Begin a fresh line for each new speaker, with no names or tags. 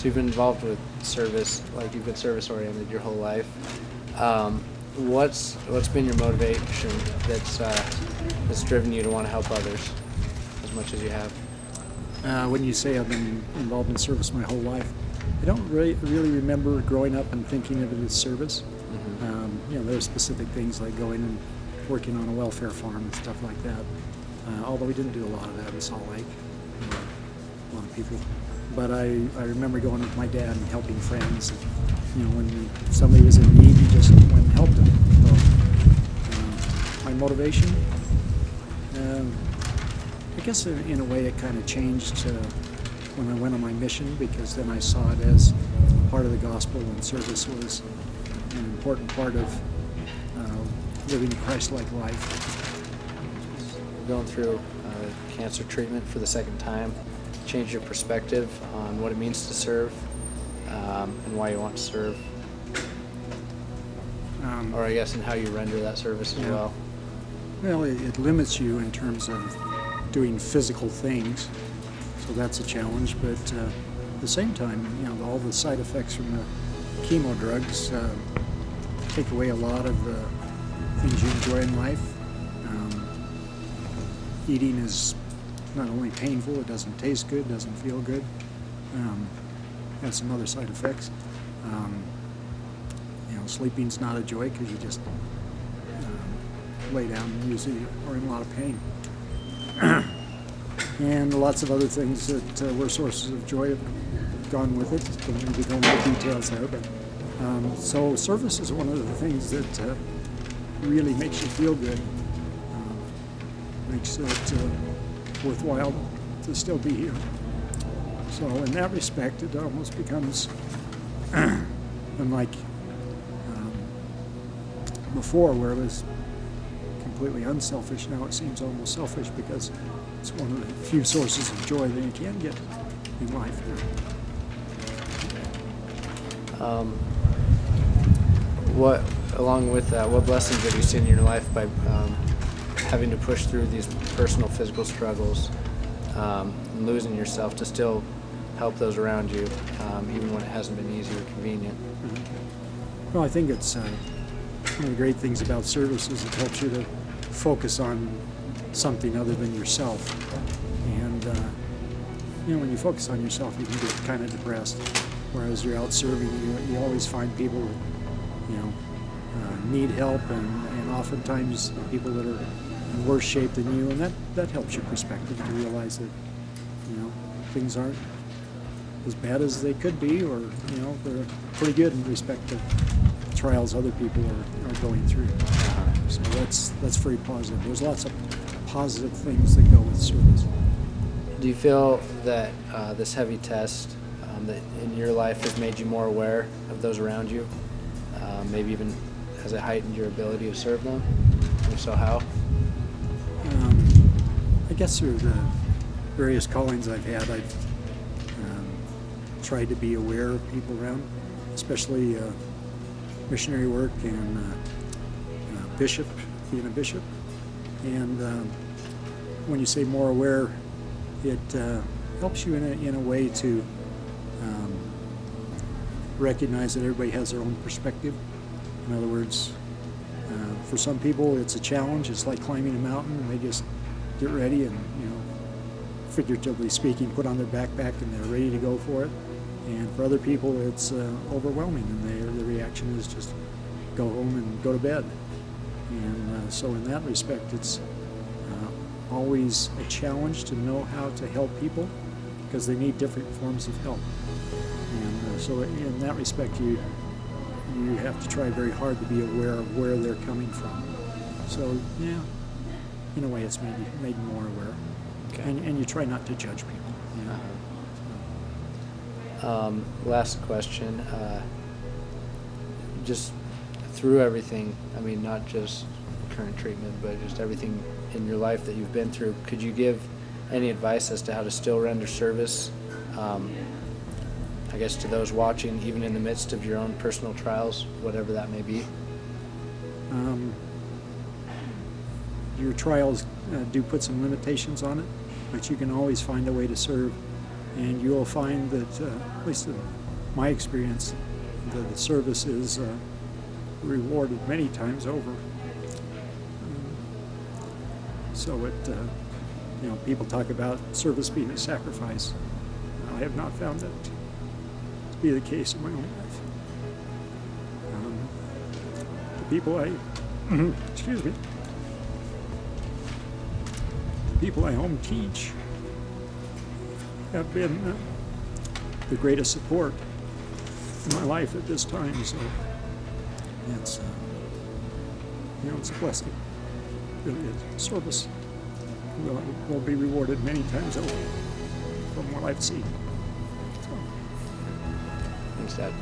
So you've been involved with service, like you've been service oriented your whole life. What's been your motivation that's driven you to want to help others as much as you have?
When you say I've been involved in service my whole life, I don't really remember growing up and thinking of it as service. There are specific things like going and working on a welfare farm and stuff like that. Although we didn't do a lot of that in Salt Lake, a lot of people. But I remember going with my dad and helping friends. When somebody was in need, you just went and helped them. So, my motivation, I guess in a way it kind of changed when I went on my mission, because then I saw it as part of the gospel, and service was an important part of living a Christ-like life.
Going through cancer treatment for the second time, change your perspective on what it means to serve and why you want to serve, or I guess in how you render that service as well.
Well, it limits you in terms of doing physical things, so that's a challenge. But at the same time, all the side effects from the chemo drugs take away a lot of the things you enjoy in life. Eating is not only painful, it doesn't taste good, doesn't feel good. Has some other side effects. Sleeping's not a joy because you just lay down and usually are in a lot of pain. And lots of other things that were sources of joy have gone with it. Don't need to go into details there, but so service is one of the things that really makes you feel good, makes it worthwhile to still be here. So in that respect, it almost becomes unlike before, where it was completely unselfish. Now it seems almost selfish because it's one of the few sources of joy that you can get in life.
Along with that, what blessings have you seen in your life by having to push through these personal physical struggles, and losing yourself to still help those around you, even when it hasn't been easy or convenient?
Well, I think it's one of the great things about service is it helps you to focus on something other than yourself. And when you focus on yourself, you can get kind of depressed. Whereas you're out serving, you always find people that need help, and oftentimes people that are in worse shape than you, and that helps your perspective to realize that things aren't as bad as they could be, or they're pretty good in respect to trials other people are going through. So that's very positive. There's lots of positive things that go with service.
Do you feel that this heavy test that in your life has made you more aware of those around you? Maybe even has it heightened your ability to serve them? If so, how?
I guess through the various callings I've had, I've tried to be aware of people around, especially missionary work and being a bishop. And when you say more aware, it helps you in a way to recognize that everybody has their own perspective. In other words, for some people it's a challenge. It's like climbing a mountain, and they just get ready and, figuratively speaking, put on their backpack and they're ready to go for it. And for other people it's overwhelming, and the reaction is just go home and go to bed. And so in that respect, it's always a challenge to know how to help people, because they need different forms of help. And so in that respect, you have to try very hard to be aware of where they're coming from. So yeah, in a way, it's made you more aware. Okay. And you try not to judge people.
Last question. Just through everything, I mean, not just current treatment, but just everything in your life that you've been through, could you give any advice as to how to still render service, I guess, to those watching, even in the midst of your own personal trials, whatever that may be?
Your trials do put some limitations on it, but you can always find a way to serve And you'll find that, at least in my experience, the service is rewarded many times over. So people talk about service being a sacrifice. I have not found that to be the case in my own life. The people excuse me, the people I home teach have been the greatest support in my life at this time. So it's it's a blessing. It really is. Service will be rewarded many times over from what I've seen. So.
Thanks, Dad.